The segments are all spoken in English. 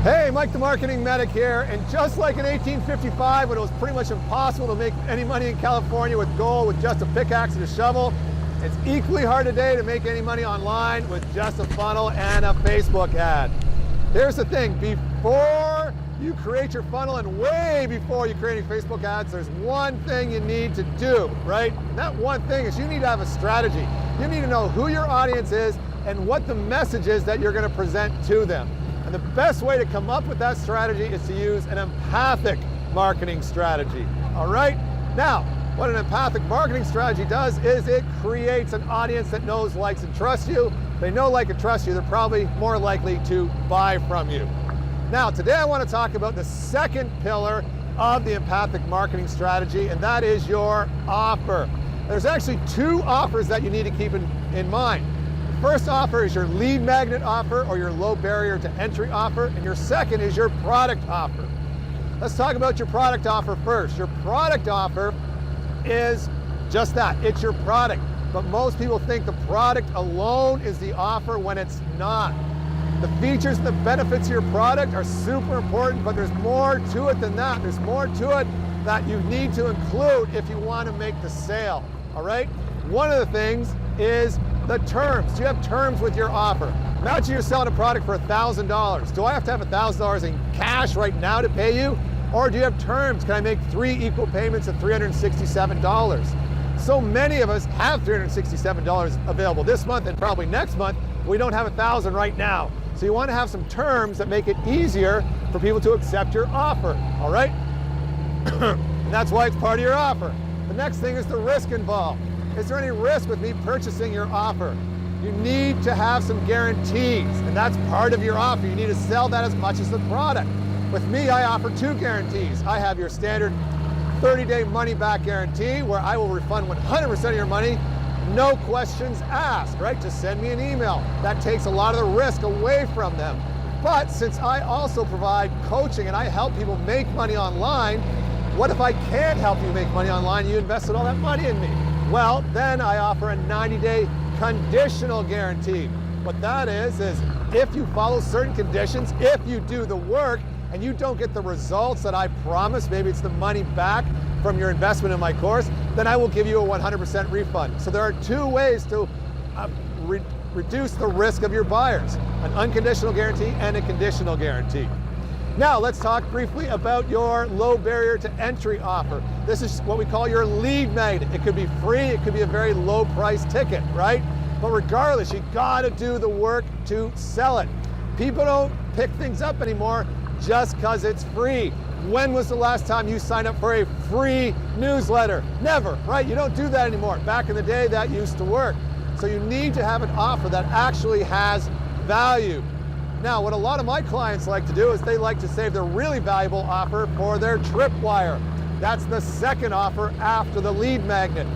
Hey, Mike the Marketing Medic here, and just like in 1855 when it was pretty much impossible to make any money in California with gold with just a pickaxe and a shovel, it's equally hard today to make any money online with just a funnel and a Facebook ad. Here's the thing, before you create your funnel and way before you create any Facebook ads, there's one thing you need to do, right? And that one thing is you need to have a strategy. You need to know who your audience is and what the message is that you're going to present to them. And the best way to come up with that strategy is to use an empathic marketing strategy, all right? Now, what an empathic marketing strategy does is it creates an audience that knows, likes, and trusts you. If they know, like, and trust you, they're probably more likely to buy from you. Now, today I want to talk about the second pillar of the empathic marketing strategy, and that is your offer. There's actually two offers that you need to keep in mind. First offer is your lead magnet offer or your low barrier to entry offer, and your second is your product offer. Let's talk about your product offer first. Your product offer is just that, it's your product. But most people think the product alone is the offer when it's not. The features and the benefits of your product are super important, but there's more to it than that. There's more to it that you need to include if you want to make the sale, all right? One of the things is the terms. Do you have terms with your offer? Imagine you're selling a product for $1,000. Do I have to have $1,000 in cash right now to pay you? Or do you have terms? Can I make 3 equal payments of $367? So many of us have $367 available this month and probably next month. We don't have $1,000 right now. So you want to have some terms that make it easier for people to accept your offer, all right? And that's why it's part of your offer. The next thing is the risk involved. Is there any risk with me purchasing your offer? You need to have some guarantees, and that's part of your offer. You need to sell that as much as the product. With me, I offer 2 guarantees. I have your standard 30-day money-back guarantee where I will refund 100% of your money, no questions asked, right? Just send me an email. That takes a lot of the risk away from them. But since I also provide coaching and I help people make money online, what if I can't help you make money online? You invested all that money in me. Well, then I offer a 90-day conditional guarantee. What that is if you follow certain conditions, if you do the work and you don't get the results that I promised, maybe it's the money back from your investment in my course, then I will give you a 100% refund. So there are 2 ways to reduce the risk of your buyers, an unconditional guarantee and a conditional guarantee. Now let's talk briefly about your low barrier to entry offer. This is what we call your lead magnet. It could be free, it could be a very low price ticket, right? But regardless, you gotta do the work to sell it. People don't pick things up anymore just because it's free. When was the last time you signed up for a free newsletter? Never, right? You don't do that anymore. Back in the day, that used to work. So you need to have an offer that actually has value. Now, what a lot of my clients like to do is they like to save their really valuable offer for their tripwire. That's the second offer after the lead magnet.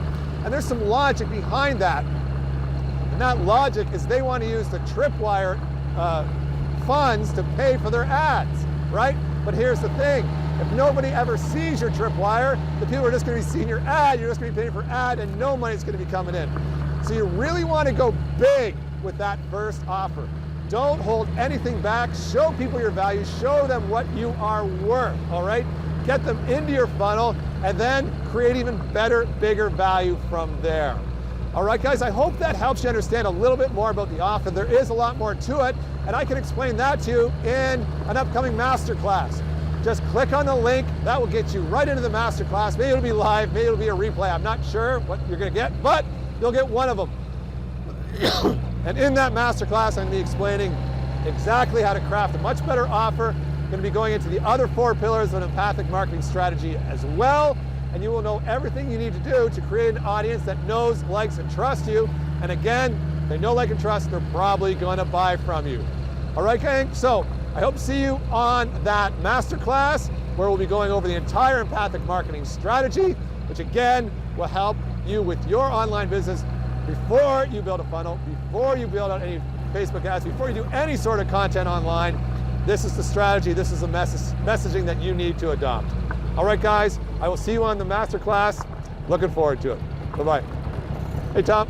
And there's some logic behind that. And that logic is they want to use the tripwire funds to pay for their ads, right? But here's the thing. If nobody ever sees your tripwire, the people are just going to be seeing your ad, you're just going to be paying for ad, and no money's going to be coming in. So you really want to go big with that first offer. Don't hold anything back. Show people your value. Show them what you are worth, all right? Get them into your funnel and then create even better, bigger value from there. All right, guys, I hope that helps you understand a little bit more about the offer. There is a lot more to it, and I can explain that to you in an upcoming masterclass. Just click on the link. That will get you right into the masterclass. Maybe it'll be live, maybe it'll be a replay. I'm not sure what you're going to get, but you'll get one of them. And in that masterclass, I'm going to be explaining exactly how to craft a much better offer. I'm going to be going into the other 4 pillars of an empathic marketing strategy as well. And you will know everything you need to do to create an audience that knows, likes, and trusts you. And again, they know, like, and trust, they're probably going to buy from you. All right, gang? So I hope to see you on that masterclass where we'll be going over the entire empathic marketing strategy, which again will help you with your online business before you build a funnel, before you build out any Facebook ads, before you do any sort of content online. This is the strategy, this is the messaging that you need to adopt. All right, guys, I will see you on the masterclass. Looking forward to it. Bye-bye. Hey, Tom.